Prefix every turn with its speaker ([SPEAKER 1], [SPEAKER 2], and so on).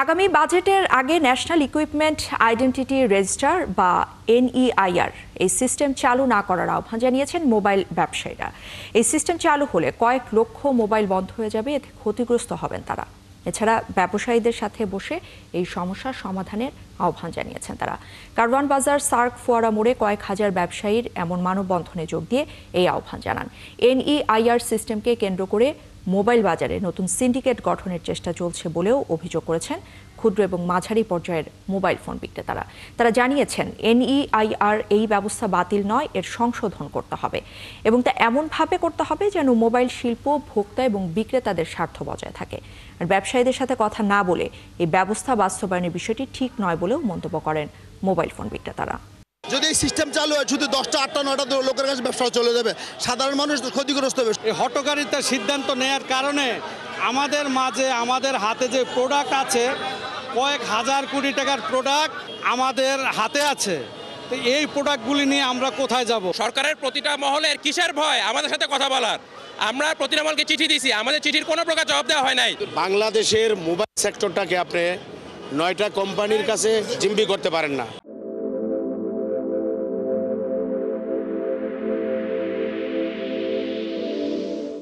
[SPEAKER 1] আগামী বাজেটের আগে ন্যাশনাল ইকুইপমেন্ট আইডেন্টিটি রেজিস্টার বা এনইআইআর এই সিস্টেম চালু না করার আহ্বান জানিয়েছেন মোবাইল ব্যবসায়ীরা। এই সিস্টেম চালু হলে কয়েক লক্ষ মোবাইল বন্ধ হয়ে যাবে, এতে ক্ষতিগ্রস্ত হবেন তারা। এছাড়া ব্যবসায়ীদের সাথে বসে এই সমস্যার সমাধানের আহ্বান জানিয়েছেন তারা। কারওয়ান বাজার সার্ক ফোয়ারা মোড়ে কয়েক হাজার ব্যবসায়ীর এমন মানববন্ধনে যোগ দিয়ে এই আহ্বান জানান। এনইআইআর সিস্টেমকে কেন্দ্র করে মোবাইল বাজারে নতুন সিন্ডিকেট গঠনের চেষ্টা চলছে বলেও অভিযোগ করেছেন ক্ষুদ্র এবং মাঝারি পর্যায়ের মোবাইল ফোন বিক্রেতারা। তারা জানিয়েছেন এনইআইআর এই ব্যবস্থা বাতিল নয়, এর সংশোধন করতে হবে এবং তা এমনভাবে করতে হবে যেন মোবাইল শিল্প, ভোক্তা এবং বিক্রেতাদের স্বার্থ বজায় থাকে। আর ব্যবসায়ীদের সাথে কথা না বলে এই ব্যবস্থা বাস্তবায়নের বিষয়টি ঠিক নয় বলেও মন্তব্য করেন মোবাইল ফোন বিক্রেতারা।
[SPEAKER 2] যদি এই সিস্টেম চালু হয়, শুধু 10টা 8টা 9টা লোকের কাছে ব্যবসা চলে যাবে, সাধারণ মানুষ ক্ষতিগ্রস্ত হবে।
[SPEAKER 3] এই হটকারিতার সিদ্ধান্ত নেয়ার কারণে আমাদের মাঝে, আমাদের হাতে যে প্রোডাক্ট আছে, কয়েক হাজার কোটি টাকার প্রোডাক্ট আমাদের হাতে আছে। তো এই প্রোডাক্টগুলি নিয়ে আমরা কোথায় যাব?
[SPEAKER 4] সরকারের প্রতিটা মহলের কিসের ভয় আমাদের সাথে কথা বলার? আমরা প্রতিটা মহলকে চিঠি দিয়েছি, আমাদের চিঠির কোনো প্রকার জবাব দেওয়া হয় নাই।
[SPEAKER 5] বাংলাদেশের মোবাইল সেক্টরটাকে আপনি 9টা কোম্পানির কাছে জিম্মি করতে পারেন না।